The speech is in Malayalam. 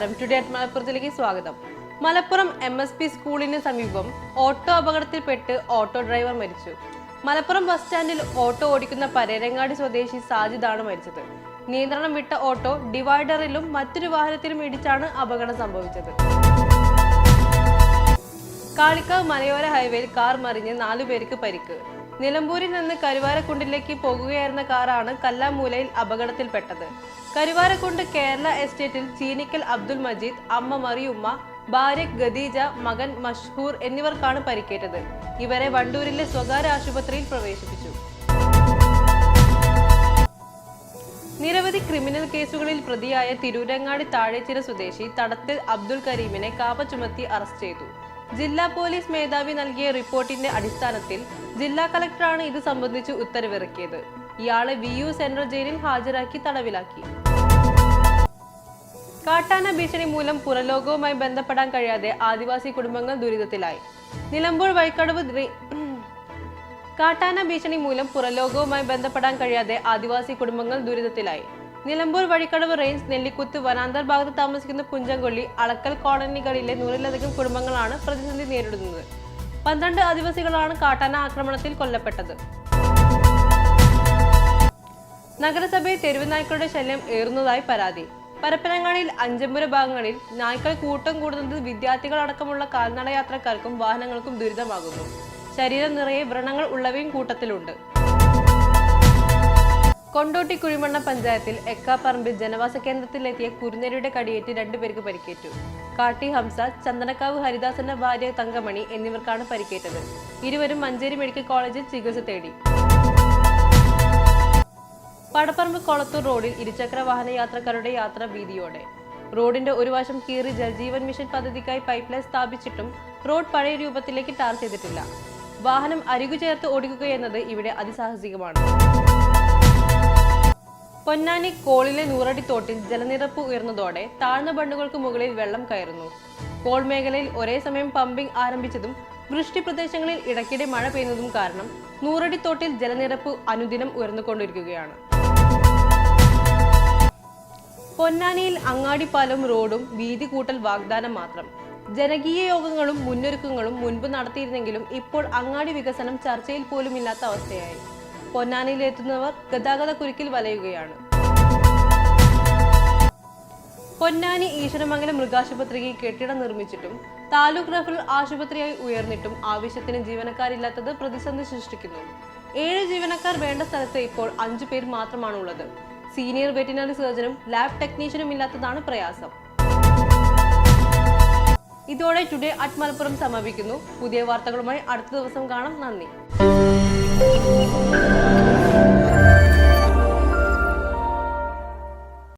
നമസ്കാരം, ടുഡേ അറ്റ് മലപ്പുറത്തിലേക്ക് സ്വാഗതം. മലപ്പുറം MSP സ്കൂളിന് സമീപം ഓട്ടോ അപകടത്തിൽപ്പെട്ട് ഓട്ടോ ഡ്രൈവർ മരിച്ചു. മലപ്പുറം ബസ് സ്റ്റാൻഡിൽ ഓട്ടോ ഓടിക്കുന്ന പരേരങ്ങാടി സ്വദേശി സാജിദാണ് മരിച്ചത്. നിയന്ത്രണം വിട്ട ഓട്ടോ ഡിവൈഡറിലും മറ്റൊരു വാഹനത്തിലും ഇടിച്ചാണ് അപകടം സംഭവിച്ചത്. കാളിക്കാവ് മലയോര ഹൈവേയിൽ കാർ മറിഞ്ഞ് 4 പേർക്ക് പരിക്ക്. നിലമ്പൂരിൽ നിന്ന് കരുവാരക്കുണ്ടിലേക്ക് പോകുകയായിരുന്ന കാറാണ് കല്ലാമൂലയിൽ അപകടത്തിൽപ്പെട്ടത്. കരുവാരക്കുണ്ട് കേരള എസ്റ്റേറ്റിൽ ചീനിക്കൽ അബ്ദുൽ മജീദ്, അമ്മ മറിയുമ്മ, ഭാര്യ ഖദീജ, മകൻ മഷ്ഹൂർ എന്നിവർക്കാണ് പരിക്കേറ്റത്. ഇവരെ വണ്ടൂരിലെ സ്വകാര്യ ആശുപത്രിയിൽ പ്രവേശിപ്പിച്ചു. നിരവധി ക്രിമിനൽ കേസുകളിൽ പ്രതിയായ തിരൂരങ്ങാടി താഴേച്ചിറ സ്വദേശി തടത്തിൽ അബ്ദുൽ കരീമിനെ കാപ്പ ചുമത്തി അറസ്റ്റ് ചെയ്തു. ജില്ലാ പോലീസ് മേധാവി നൽകിയ റിപ്പോർട്ടിന്റെ അടിസ്ഥാനത്തിൽ ജില്ലാ കളക്ടറാണ് ഇത് സംബന്ധിച്ച് ഉത്തരവിറക്കിയത്. ഇയാളെ VU സെൻട്രൽ ജയിലിൽ ഹാജരാക്കി തടവിലാക്കി. കാട്ടാന ഭീഷണി മൂലം പുറലോകവുമായി ബന്ധപ്പെടാൻ കഴിയാതെ ആദിവാസി കുടുംബങ്ങൾ ദുരിതത്തിലായി. നിലമ്പൂർ വഴിക്കടവ് കാട്ടാന ഭീഷണി മൂലം പുറലോകവുമായി ബന്ധപ്പെടാൻ കഴിയാതെ ആദിവാസി കുടുംബങ്ങൾ ദുരിതത്തിലായി. നിലമ്പൂർ വഴിക്കടവ് റേഞ്ച് നെല്ലിക്കുത്ത് വനാന്തർ ഭാഗത്ത് താമസിക്കുന്ന പുഞ്ചംകൊള്ളി, അളക്കൽ കോളനികളിലെ 100-ലധികം കുടുംബങ്ങളാണ് പ്രതിസന്ധി നേരിടുന്നത്. 12 ആദിവാസികളാണ് കാട്ടാന ആക്രമണത്തിൽ കൊല്ലപ്പെട്ടത്. നഗരസഭയിൽ തെരുവ് നായ്ക്കളുടെ ശല്യം ഏറുന്നതായി പരാതി. പരപ്പനങ്ങാടിയിൽ അഞ്ചമ്പുര ഭാഗങ്ങളിൽ നായ്ക്കൾ കൂട്ടം കൂടുന്നത് വിദ്യാർത്ഥികളടക്കമുള്ള കാൽനട യാത്രക്കാർക്കും വാഹനങ്ങൾക്കും ദുരിതമാകുന്നു. ശരീരം നിറയെ വ്രണങ്ങൾ ഉള്ളവയും കൂട്ടത്തിലുണ്ട്. കൊണ്ടോട്ടി കുഴിമണ്ണ പഞ്ചായത്തിൽ എക്കാപ്പറമ്പിൽ ജനവാസ കേന്ദ്രത്തിലെത്തിയ കുറുനരിയുടെ കടിയേറ്റ് 2 പേർക്ക് പരിക്കേറ്റു. കാട്ടി ഹംസ, ചന്ദനക്കാവ് ഹരിദാസന്റെ ഭാര്യ തങ്കമണി എന്നിവർക്കാണ് പരിക്കേറ്റത്. ഇരുവരും മഞ്ചേരി മെഡിക്കൽ കോളേജിൽ ചികിത്സ തേടി. പടപ്പറമ്പ് കൊളത്തൂർ റോഡിൽ ഇരുചക്ര വാഹന യാത്രക്കാരുടെ യാത്ര ഭീതിയോടെ. റോഡിന്റെ ഒരു വശം കീറി ജൽജീവൻ മിഷൻ പദ്ധതിക്കായി പൈപ്പ് ലൈൻ സ്ഥാപിച്ചിട്ടും റോഡ് പഴയ രൂപത്തിലേക്ക് ടാർ ചെയ്തിട്ടില്ല. വാഹനം അരികു ചേർത്ത് ഓടിക്കുകയെന്നത് ഇവിടെ അതിസാഹസികമാണ്. പൊന്നാനി കോളിലെ നൂറടി തോട്ടിൽ ജലനിരപ്പ് ഉയർന്നതോടെ താഴ്ന്ന ബണ്ടുകൾക്ക് മുകളിൽ വെള്ളം കയറുന്നു. കോൾ മേഖലയിൽ ഒരേ സമയം പമ്പിംഗ് ആരംഭിച്ചതും വൃഷ്ടി പ്രദേശങ്ങളിൽ ഇടയ്ക്കിടെ മഴ പെയ്യുന്നതും കാരണം നൂറടി തോട്ടിൽ ജലനിരപ്പ് അനുദിനം ഉയർന്നുകൊണ്ടിരിക്കുകയാണ്. പൊന്നാനിയിൽ അങ്ങാടിപ്പാലം റോഡും വീതി കൂട്ടൽ വാഗ്ദാനം മാത്രം. ജനകീയ യോഗങ്ങളും മുന്നൊരുക്കങ്ങളും മുൻപ് നടത്തിയിരുന്നെങ്കിലും ഇപ്പോൾ അങ്ങാടി വികസനം ചർച്ചയിൽ പോലും ഇല്ലാത്ത അവസ്ഥയായി. പൊന്നാനിയിലെത്തുന്നവർ ഗതാഗത കുരുക്കിൽ വലയുകയാണ്. പൊന്നാനി ഈശ്വരമംഗലം മൃഗാശുപത്രിക്ക് കെട്ടിടം നിർമ്മിച്ചിട്ടും താലൂക്ക് റഫറൽ ആശുപത്രിയായി ഉയർന്നിട്ടും ആവശ്യത്തിന് ജീവനക്കാരില്ലാത്തത് പ്രതിസന്ധി സൃഷ്ടിക്കുന്നു. 7 ജീവനക്കാർ വേണ്ട സ്ഥലത്ത് ഇപ്പോൾ 5 പേർ മാത്രമാണുള്ളത്. സീനിയർ വെറ്റിനറി സർജനും ലാബ് ടെക്നീഷ്യനും ഇല്ലാത്തതാണ് പ്രയാസം. ഇതോടെ ടുഡേ അറ്റ് മലപ്പുറം സമാപിക്കുന്നു. പുതിയ വാർത്തകളുമായി അടുത്ത ദിവസം കാണാം. നന്ദി.